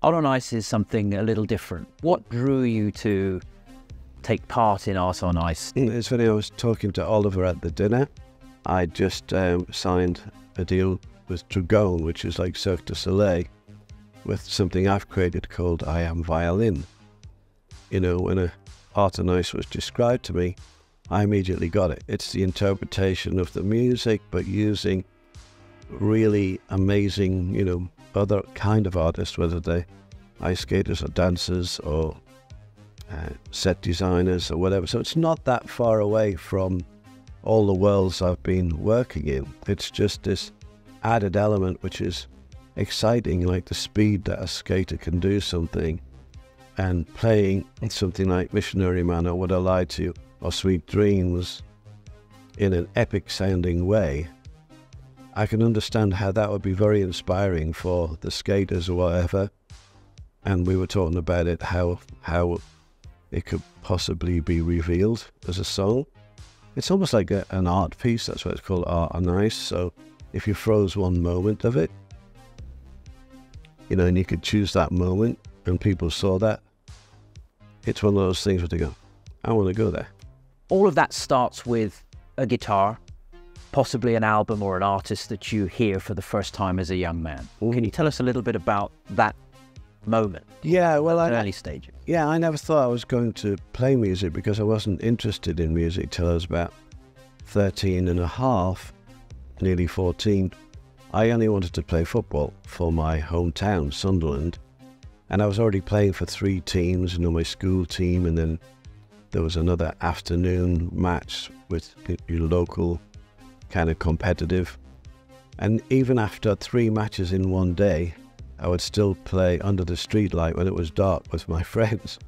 Art on Ice is something a little different. What drew you to take part in Art on Ice? It's funny, I was talking to Oliver at the dinner. I just signed a deal with Dragon, which is like Cirque du Soleil, with something I've created called I Am Violin. You know, when Art on Ice was described to me, I immediately got it. It's the interpretation of the music, but using really amazing, you know, other kind of artists, whether they're ice skaters or dancers or set designers or whatever. So it's not that far away from all the worlds I've been working in. It's just this added element which is exciting, like the speed that a skater can do something, and playing something like Missionary Man or Would I Lie to You or Sweet Dreams in an epic sounding way. I can understand how that would be very inspiring for the skaters or whatever. And we were talking about it, how it could possibly be revealed as a song. It's almost like an art piece. That's why it's called Art on Ice. So if you froze one moment of it, you know, and you could choose that moment and people saw that, it's one of those things where they go, I want to go there. All of that starts with a guitar, possibly an album or an artist that you hear for the first time as a young man. Can you tell us a little bit about that moment? Yeah, well, early stages. Yeah, I never thought I was going to play music because I wasn't interested in music till I was about 13 and a half, nearly 14. I only wanted to play football for my hometown, Sunderland, and I was already playing for 3 teams, you know, my school team, and then there was another afternoon match with your local kind of competitive. And even after 3 matches in one day, I would still play under the street light when it was dark with my friends.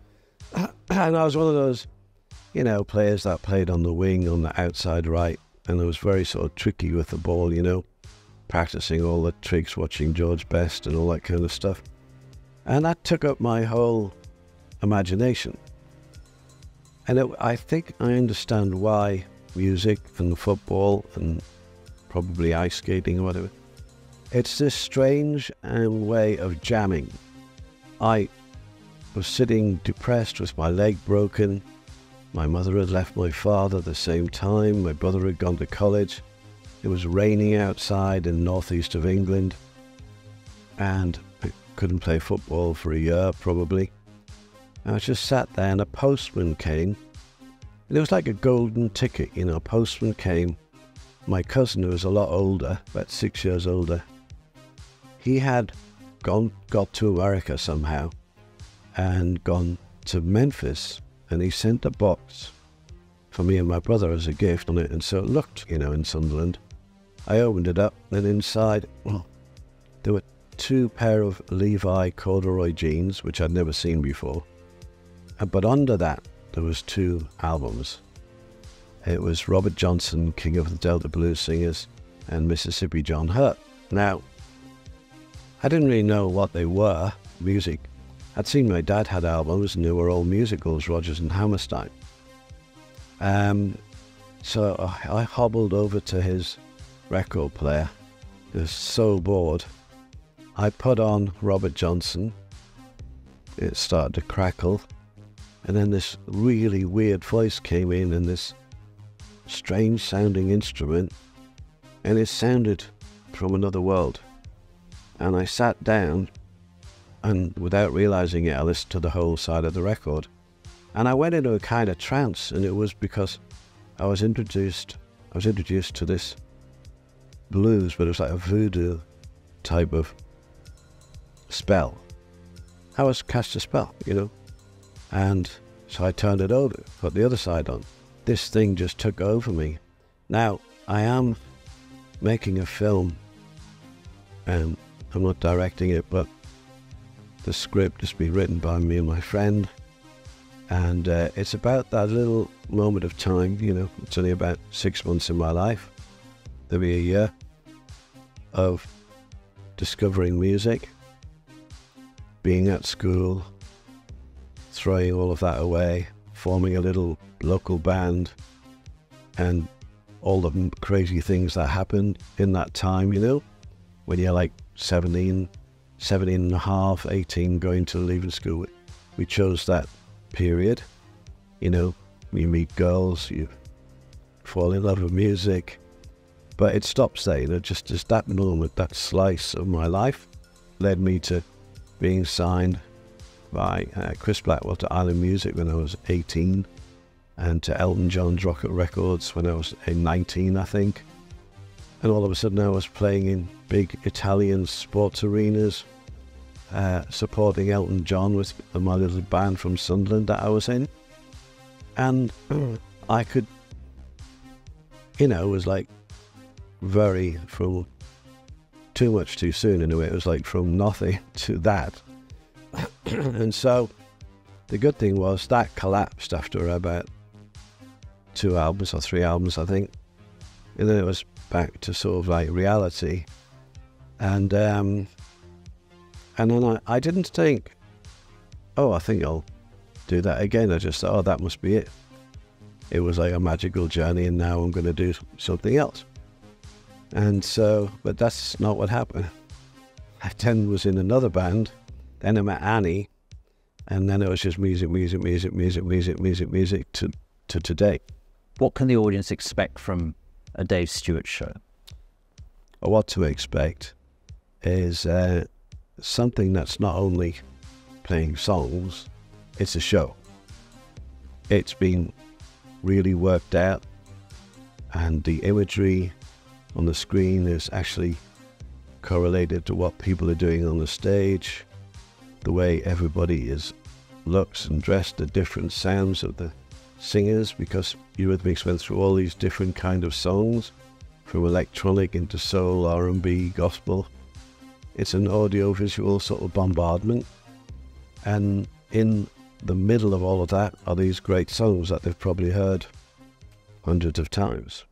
And I was one of those, you know, players that played on the wing, on the outside right, and I was very sort of tricky with the ball, you know, practicing all the tricks, watching George Best and all that kind of stuff. And that took up my whole imagination. And I think I understand why music and football and probably ice skating or whatever, it's this strange way of jamming. I was sitting depressed with my leg broken. My mother had left my father at the same time. My brother had gone to college. It was raining outside in the northeast of England, and I couldn't play football for a year probably. I just sat there and a postman came. And it was like a golden ticket, you know. A postman came. My cousin, who was a lot older, about 6 years older, he had got to America somehow and gone to Memphis, and he sent a box for me and my brother as a gift on it. And so it looked, you know, in Sunderland. I opened it up, and inside, well, there were 2 pair of Levi corduroy jeans, which I'd never seen before. But under that, there was 2 albums. It was Robert Johnson, King of the Delta Blues Singers, and Mississippi John Hurt. Now, I didn't really know what they were, music. I'd seen my dad had albums, and they were all musicals, Rodgers and Hammerstein. So I hobbled over to his record player. I was so bored. I put on Robert Johnson. It started to crackle. And then this really weird voice came in, and this strange sounding instrument, and it sounded from another world. And I sat down, and without realizing it, I listened to the whole side of the record. And I went into a kind of trance, and it was because I was introduced to this blues, but it was like a voodoo type of spell. I was cast a spell, you know. And so I turned it over, put the other side on. This thing just took over me. Now, I am making a film, and I'm not directing it, but the script has been written by me and my friend. And it's about that little moment of time, you know, it's only about 6 months in my life. There'll be a year of discovering music, being at school, throwing all of that away, forming a little local band, and all the crazy things that happened in that time, you know, when you're like 17, 17 and a half, 18, going to leaving school. We chose that period. You know, you meet girls, you fall in love with music, but it stops there. You know, just that moment, that slice of my life led me to being signed by Chris Blackwell to Island Music when I was 18, and to Elton John's Rocket Records when I was 19, I think. And all of a sudden I was playing in big Italian sports arenas, supporting Elton John with my little band from Sunderland that I was in. And I could, you know, it was like from too much too soon in a way. It was like from nothing to that. And so the good thing was that collapsed after about 2 albums or 3 albums, I think. And then it was back to sort of like reality. And then I didn't think, oh, I think I'll do that again. I just thought, oh, that must be it. It was like a magical journey, and now I'm going to do something else. And so, but that's not what happened. I then was in another band, then I met Annie, and then it was just music to today. What can the audience expect from a Dave Stewart show? Well, what to expect is something that's not only playing songs, it's a show. It's been really worked out, and the imagery on the screen is actually correlated to what people are doing on the stage, the way everybody looks and dressed, the different sounds of the singers, because Eurythmics went through all these different kind of songs, from electronic into soul, R&B, gospel. It's an audio-visual sort of bombardment, and in the middle of all of that are these great songs that they've probably heard hundreds of times.